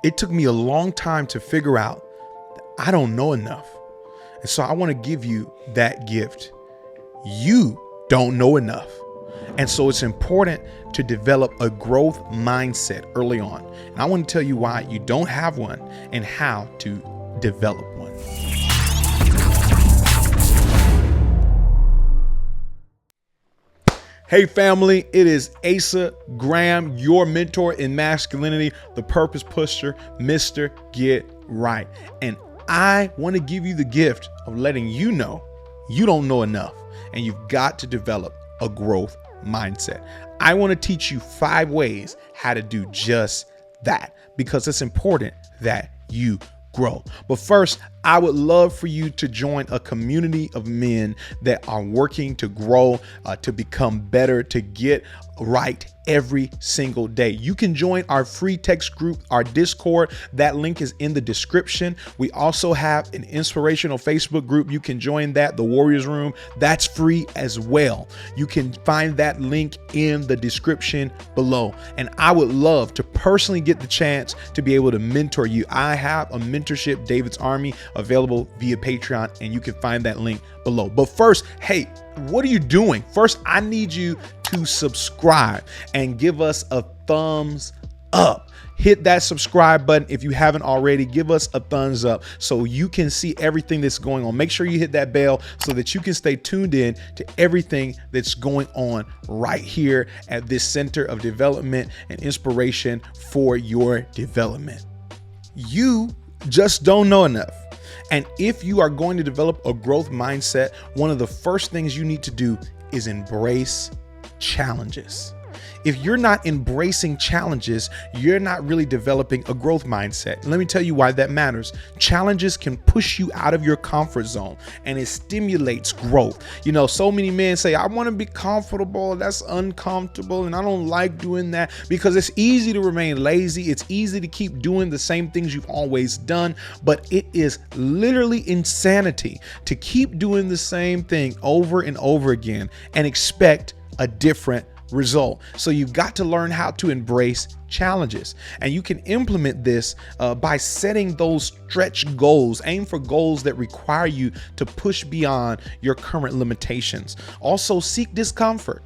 It took me a long time to figure out that I don't know enough. And so I want to give you that gift. You don't know enough. And so it's important to develop a growth mindset early on. And I want to tell you why you don't have one and how to develop one. Hey family, it is Asa Graham, your mentor in masculinity, the purpose pusher, Mr. Get Right. And I want to give you the gift of letting you know you don't know enough and you've got to develop a growth mindset. I want to teach you 5 ways how to do just that because it's important that you grow. But first, I would love for you to join a community of men that are working to grow, to become better, to get right every single day. You can join our free text group, our Discord. That link is in the description. We also have an inspirational Facebook group. You can join that, the Warriors Room. That's free as well. You can find that link in the description below. And I would love to personally get the chance to be able to mentor you. I have a mentorship, David's Army, available via Patreon, and you can find that link below. But first, hey, what are you doing? First, I need you to subscribe and give us a thumbs up. Hit that subscribe button if you haven't already. Give us a thumbs up so you can see everything that's going on. Make sure you hit that bell so that you can stay tuned in to everything that's going on right here at this Center of Development and Inspiration for your development. You just don't know enough. And if you are going to develop a growth mindset, one of the first things you need to do is embrace challenges. If you're not embracing challenges, you're not really developing a growth mindset. Let me tell you why that matters. Challenges can push you out of your comfort zone and it stimulates growth. You know, so many men say, I want to be comfortable. That's uncomfortable. And I don't like doing that because it's easy to remain lazy. It's easy to keep doing the same things you've always done. But it is literally insanity to keep doing the same thing over and over again and expect a different result. So you've got to learn how to embrace challenges, and you can implement this by setting those stretch goals. Aim for goals that require you to push beyond your current limitations. Also, seek discomfort.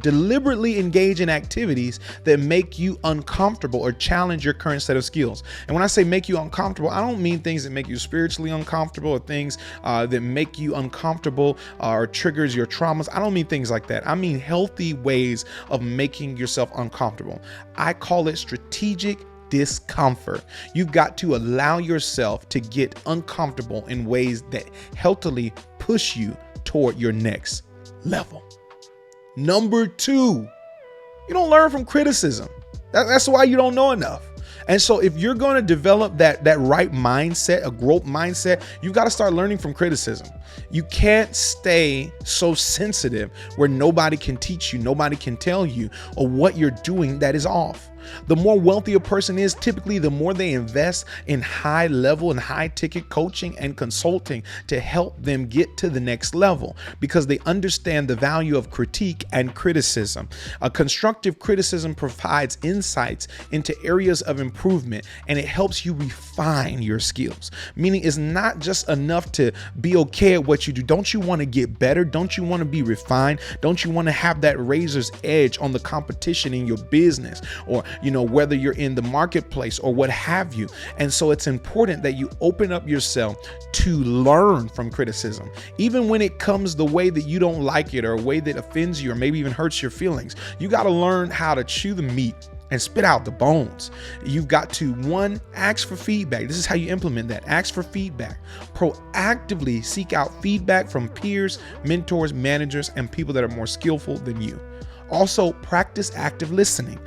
Deliberately engage in activities that make you uncomfortable or challenge your current set of skills. And when I say make you uncomfortable, I don't mean things that make you spiritually uncomfortable or things that make you uncomfortable or triggers your traumas. I don't mean things like that. I mean healthy ways of making yourself uncomfortable. I call it strategic discomfort. You've got to allow yourself to get uncomfortable in ways that healthily push you toward your next level. Number 2, you don't learn from criticism. That's why you don't know enough. And so if you're going to develop that right mindset, a growth mindset, you've got to start learning from criticism. You can't stay so sensitive where nobody can teach you, nobody can tell you or what you're doing that is off. The more wealthy a person is, typically the more they invest in high level and high ticket coaching and consulting to help them get to the next level because they understand the value of critique and criticism. A constructive criticism provides insights into areas of improvement and it helps you refine your skills. Meaning it's not just enough to be okay at what you do. Don't you want to get better? Don't you want to be refined? Don't you want to have that razor's edge on the competition in your business or whether you're in the marketplace or what have you? And so it's important that you open up yourself to learn from criticism, even when it comes the way that you don't like it or a way that offends you or maybe even hurts your feelings. You got to learn how to chew the meat and spit out the bones. You've got to, 1, ask for feedback. This is how you implement that. Ask for feedback. Proactively seek out feedback from peers, mentors, managers, and people that are more skillful than you. Also, practice active listening.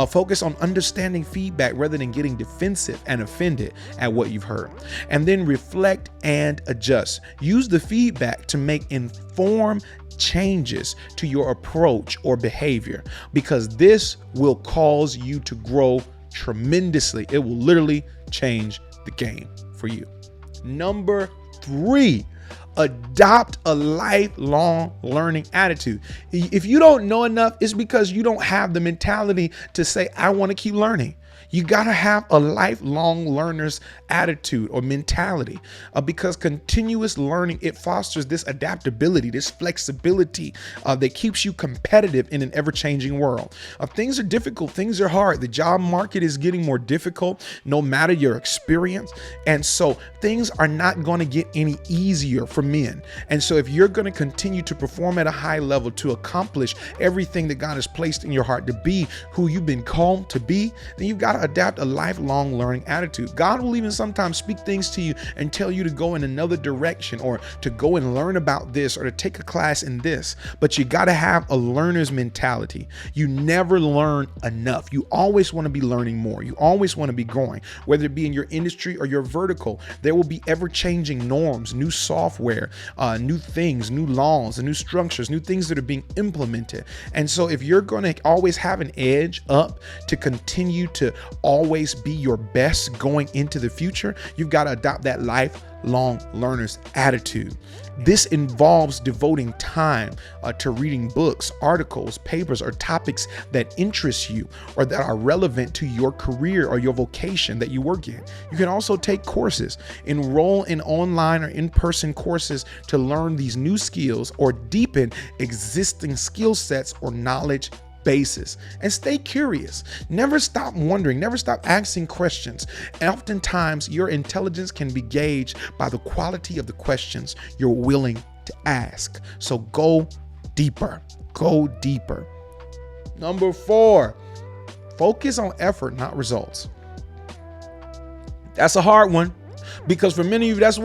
Focus on understanding feedback rather than getting defensive and offended at what you've heard. And then reflect and adjust. Use the feedback to make informed changes to your approach or behavior, because this will cause you to grow tremendously. It will literally change the game for you. Number 3, adopt a lifelong learning attitude. If you don't know enough, it's because you don't have the mentality to say, I want to keep learning. You got to have a lifelong learner's attitude or mentality, because continuous learning, it fosters this adaptability, this flexibility that keeps you competitive in an ever-changing world. Things are difficult. Things are hard. The job market is getting more difficult no matter your experience. And so things are not going to get any easier for men. And so if you're going to continue to perform at a high level, to accomplish everything that God has placed in your heart, to be who you've been called to be, then you've got to adapt a lifelong learning attitude. God will even sometimes speak things to you and tell you to go in another direction, or to go and learn about this, or to take a class in this. But you got to have a learner's mentality. You never learn enough. You always want to be learning more. You always want to be growing, whether it be in your industry or your vertical. There will be ever-changing norms, new software, new things, new laws, and new structures, new things that are being implemented. And so if you're going to always have an edge up to continue to always be your best going into the future, you've got to adopt that lifelong learner's attitude. This involves devoting time to reading books, articles, papers, or topics that interest you or that are relevant to your career or your vocation that you work in. You can also take courses, enroll in online or in-person courses to learn these new skills or deepen existing skill sets or knowledge basis, and stay curious. Never stop wondering, never stop asking questions. And oftentimes your intelligence can be gauged by the quality of the questions you're willing to ask. So go deeper, go deeper. Number 4, focus on effort, not results. That's a hard one, because for many of you, that's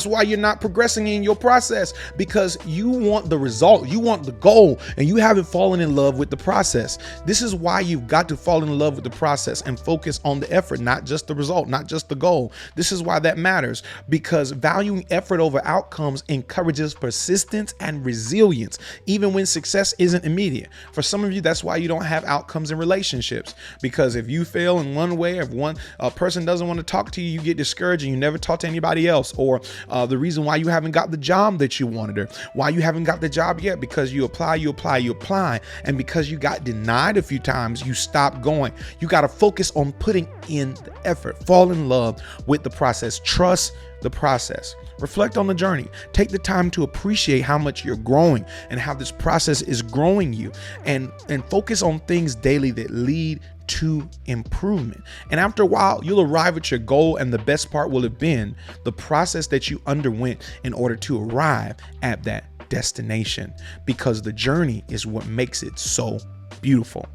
why you're not progressing in your process, because you want the result, you want the goal, and you haven't fallen in love with the process. This is why you've got to fall in love with the process and focus on the effort, not just the result, not just the goal. This is why that matters, because valuing effort over outcomes encourages persistence and resilience, even when success isn't immediate. For some of you, that's why you don't have outcomes in relationships, because if you fail in one way, if one person doesn't want to talk to you, you get discouraged and you never talk to anybody else. Or the reason why you haven't got the job that you wanted, or why you haven't got the job yet, because you apply, and because you got denied a few times, you stop going. You got to focus on putting in the effort. Fall in love with the process. Trust the process. Reflect on the journey. Take the time to appreciate how much you're growing and how this process is growing you, and focus on things daily that lead to improvement. And after a while, you'll arrive at your goal, and the best part will have been the process that you underwent in order to arrive at that destination, because the journey is what makes it so beautiful.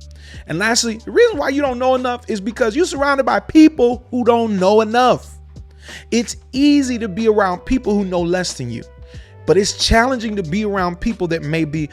And lastly, the reason why you don't know enough is because you're surrounded by people who don't know enough. It's easy to be around people who know less than you, but it's challenging to be around people that may be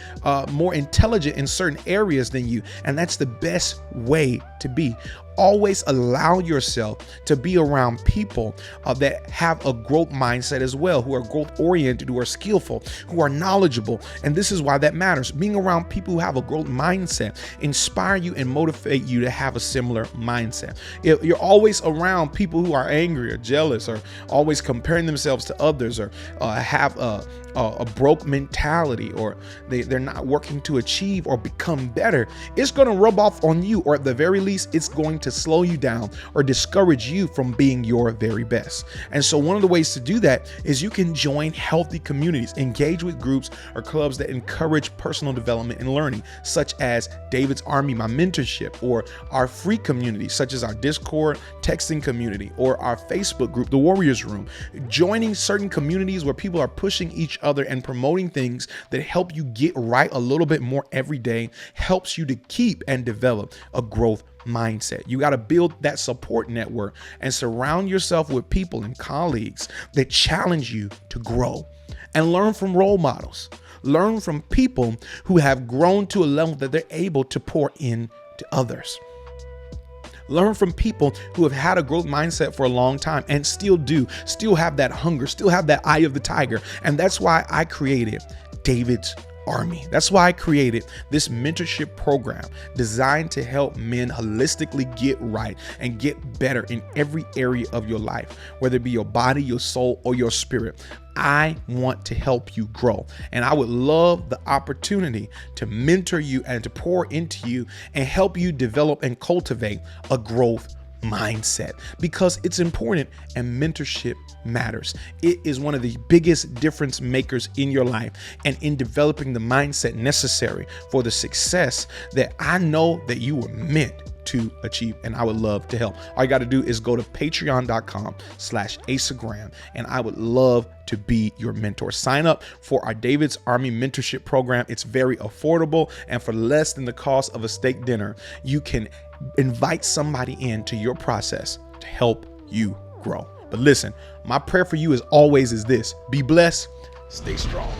more intelligent in certain areas than you. And that's the best way to be. Always allow yourself to be around people that have a growth mindset as well, who are growth oriented, who are skillful, who are knowledgeable. And this is why that matters. Being around people who have a growth mindset inspire you and motivate you to have a similar mindset. If you're always around people who are angry or jealous, or always comparing themselves to others, or have a broke mentality, or they're not working to achieve or become better, it's going to rub off on you, or at the very least, it's going to slow you down or discourage you from being your very best. And so one of the ways to do that is you can join healthy communities, engage with groups or clubs that encourage personal development and learning, such as David's Army, my mentorship, or our free communities, such as our Discord texting community, or our Facebook group, the Warriors Room. Joining certain communities where people are pushing each other and promoting things that help you get right a little bit more every day helps you to keep and develop a growth mindset. You got to build that support network and surround yourself with people and colleagues that challenge you to grow, and learn from role models. Learn from people who have grown to a level that they're able to pour in to others. Learn from people who have had a growth mindset for a long time and still have that hunger, still have that eye of the tiger. And that's why I created David's Army. That's why I created this mentorship program designed to help men holistically get right and get better in every area of your life, whether it be your body, your soul, or your spirit. I want to help you grow, and I would love the opportunity to mentor you and to pour into you and help you develop and cultivate a growth mindset, because it's important and mentorship matters. It is one of the biggest difference makers in your life and in developing the mindset necessary for the success that I know that you were meant to achieve, and I would love to help. All you got to do is go to patreon.com/AsaGraham, and I would love to be your mentor. Sign up for our David's Army mentorship program. It's very affordable, and for less than the cost of a steak dinner, you can invite somebody into your process to help you grow. But listen, my prayer for you as always is this: be blessed, stay strong.